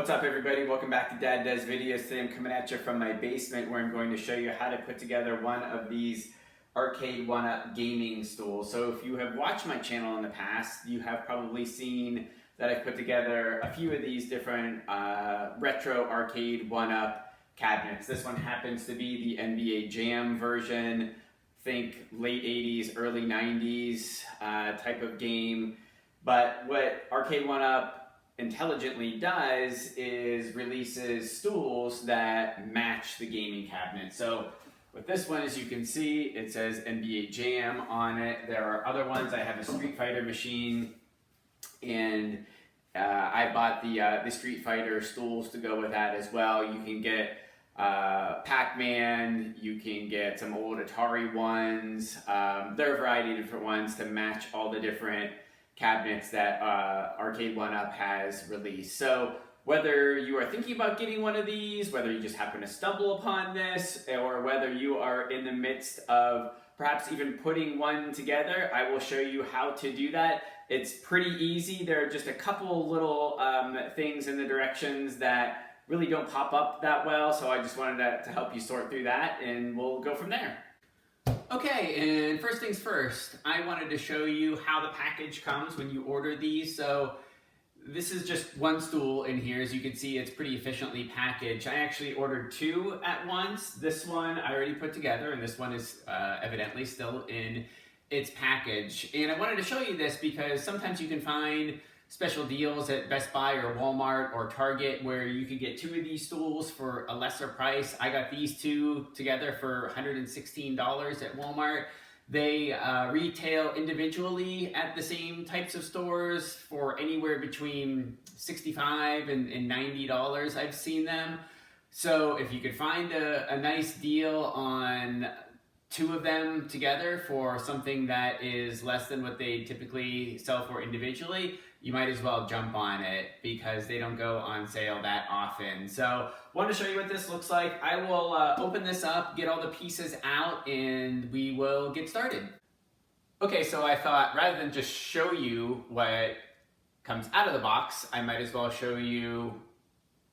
What's up everybody? Welcome back to Dad Does Videos. Today I'm coming at you from my basement where I'm going to show you how to put together one of these Arcade1Up gaming stools. So if you have watched my channel in the past, you have probably seen that I've put together a few of these different retro Arcade1Up cabinets. This one happens to be the NBA Jam version. Think late 80s, early 90s type of game. But what Arcade1Up intelligently does is releases stools that match the gaming cabinet. So with this one, as you can see, it says NBA Jam on it. There are other ones. I have a Street Fighter machine, and I bought the Street Fighter stools to go with that as well. You can get Pac-Man, you can get some old Atari ones. There are a variety of different ones to match all the different cabinets that Arcade1Up has released. So whether you are thinking about getting one of these, whether you just happen to stumble upon this, or whether you are in the midst of perhaps even putting one together, I will show you how to do that. It's pretty easy. There are just a couple little things in the directions that really don't pop up that well, so I just wanted to help you sort through that, and we'll go from there. Okay, and first things first, I wanted to show you how the package comes when you order these. So this is just one stool in here. As you can see, it's pretty efficiently packaged. I actually ordered two at once. This one I already put together, and this one is evidently still in its package. And I wanted to show you this because sometimes you can find special deals at Best Buy or Walmart or Target where you could get two of these stools for a lesser price. I got these two together for $116 at Walmart. They retail individually at the same types of stores for anywhere between $65 and $90. I've seen them. So if you could find a nice deal on two of them together for something that is less than what they typically sell for individually, you might as well jump on it because they don't go on sale that often. So I want to show you what this looks like. I will open this up, get all the pieces out, and we will get started. Okay, so I thought rather than just show you what comes out of the box, I might as well show you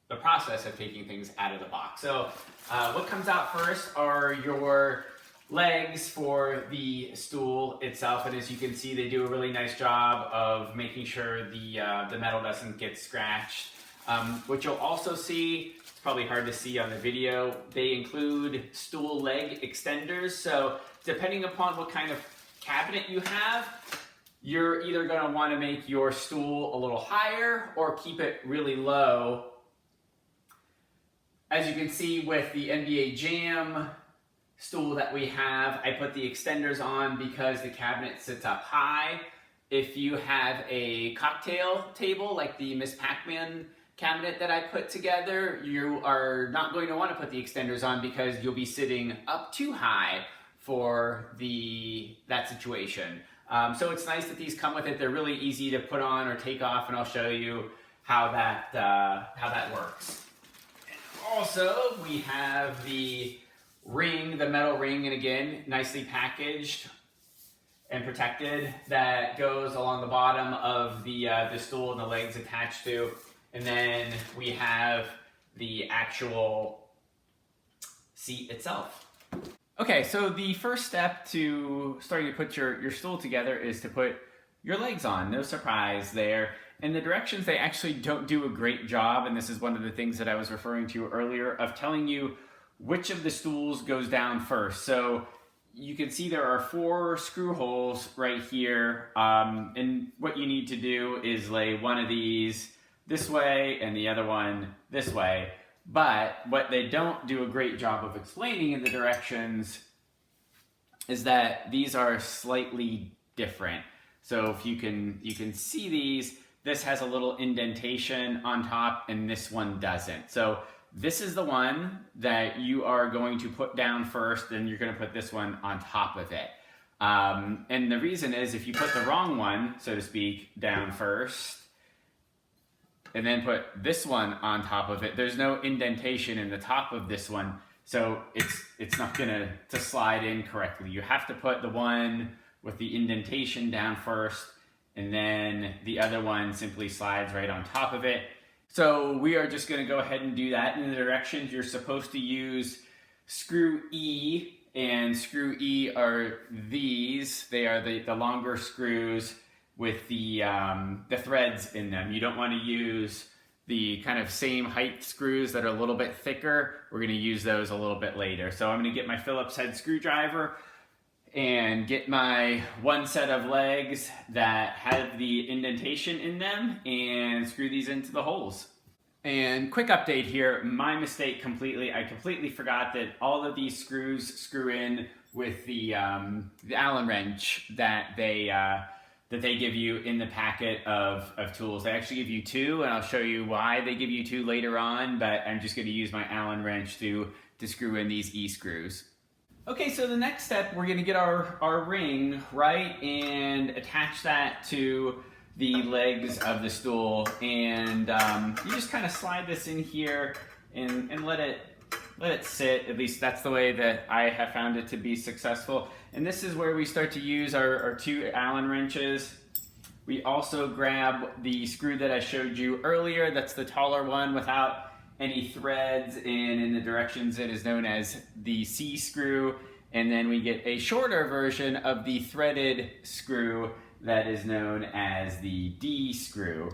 the process of taking things out of the box. So what comes out first are your legs for the stool itself, and as you can see, they do a really nice job of making sure the metal doesn't get scratched. What you'll also see, it's probably hard to see on the video, they include stool leg extenders. So depending upon what kind of cabinet you have, you're either going to want to make your stool a little higher or keep it really low. As you can see with the NBA Jam stool that we have, I put the extenders on because the cabinet sits up high. If you have a cocktail table like the Miss Pac-Man cabinet that I put together, you are not going to want to put the extenders on because you'll be sitting up too high for that situation. So it's nice that these come with it. They're really easy to put on or take off, and I'll show you how that works. And also, we have the ring, the metal ring, and again, nicely packaged and protected, that goes along the bottom of the stool and the legs attached to. And then we have the actual seat itself. Okay, so the first step to starting to put your stool together is to put your legs on. No surprise there. And the directions, they actually don't do a great job, and this is one of the things that I was referring to earlier, of telling you which of the stools goes down first. So you can see there are 4 screw holes right here, and what you need to do is lay one of these this way and the other one this way. But what they don't do a great job of explaining in the directions is that these are slightly different. So if you can see these, this has a little indentation on top and this one doesn't. So this is the one that you are going to put down first, and you're going to put this one on top of it. And the reason is, if you put the wrong one, so to speak, down first, and then put this one on top of it, there's no indentation in the top of this one, so it's not going to slide in correctly. You have to put the one with the indentation down first, and then the other one simply slides right on top of it. So we are just going to go ahead and do that. In the directions, you're supposed to use screw E, and screw E are these. They are the longer screws with the threads in them. You don't want to use the kind of same height screws that are a little bit thicker. We're going to use those a little bit later. So I'm going to get my Phillips head screwdriver and get my one set of legs that have the indentation in them and screw these into the holes. And quick update here, my mistake completely. I completely forgot that all of these screws screw in with the Allen wrench that they give you in the packet of tools. They actually give you two, and I'll show you why they give you two later on, but I'm just going to use my Allen wrench to screw in these E screws. Okay, so the next step, we're going to get our ring, right, and attach that to the legs of the stool, and you just kind of slide this in here and let it sit. At least that's the way that I have found it to be successful. And this is where we start to use our two Allen wrenches. We also grab the screw that I showed you earlier. That's the taller one without any threads, and in the directions it is known as the C screw. And then we get a shorter version of the threaded screw that is known as the D screw.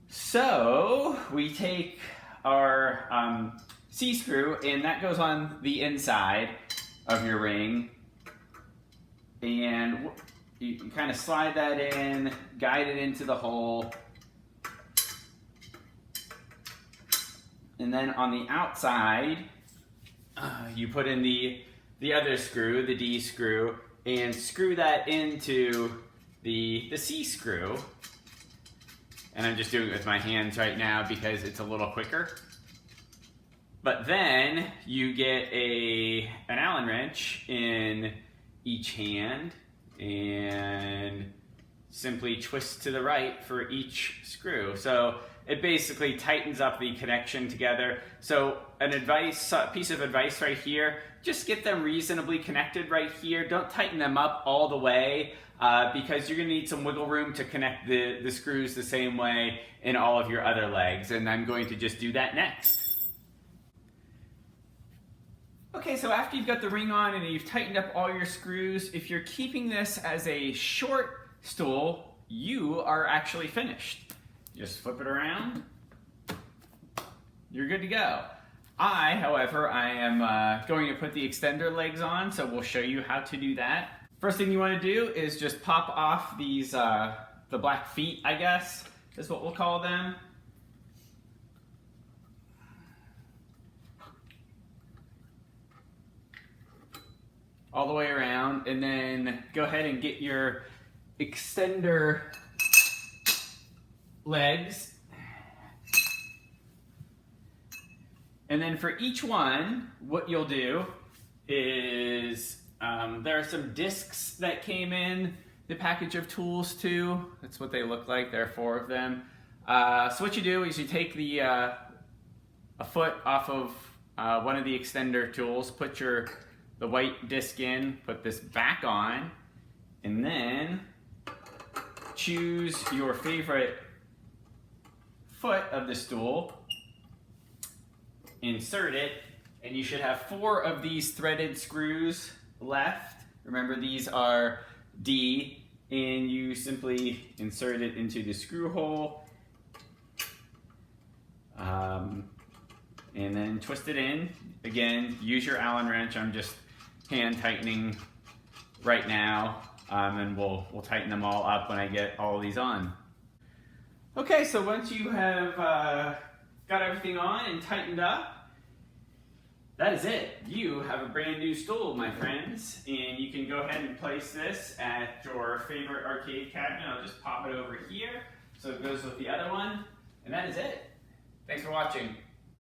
So we take our C screw, and that goes on the inside of your ring, and you kind of slide that in, guide it into the hole, and then on the outside you put in the other screw, the D screw, and screw that into the C screw. And I'm just doing it with my hands right now because it's a little quicker. But then you get an Allen wrench in each hand and simply twist to the right for each screw. So it basically tightens up the connection together. So piece of advice right here, just get them reasonably connected right here. Don't tighten them up all the way because you're going to need some wiggle room to connect the screws the same way in all of your other legs. And I'm going to just do that next. Okay, so after you've got the ring on and you've tightened up all your screws, if you're keeping this as a short stool, you are actually finished. Just flip it around. You're good to go. However, I am going to put the extender legs on, so we'll show you how to do that. First thing you want to do is just pop off these, the black feet, I guess, is what we'll call them. All the way around, and then go ahead and get your extender legs. And then for each one, what you'll do is, there are some discs that came in the package of tools too. That's what they look like. There are 4 of them. So what you do is you take a foot off of one of the extender tools, put the white disc in, put this back on, and then choose your favorite foot of the stool, insert it, and you should have 4 of these threaded screws left. Remember, these are D, and you simply insert it into the screw hole, and then twist it in. Again, use your Allen wrench. I'm just hand tightening right now, and we'll tighten them all up when I get all of these on. Okay, so once you have got everything on and tightened up, that is it. You have a brand new stool, my friends, and you can go ahead and place this at your favorite arcade cabinet. I'll just pop it over here so it goes with the other one, and that is it. Thanks for watching.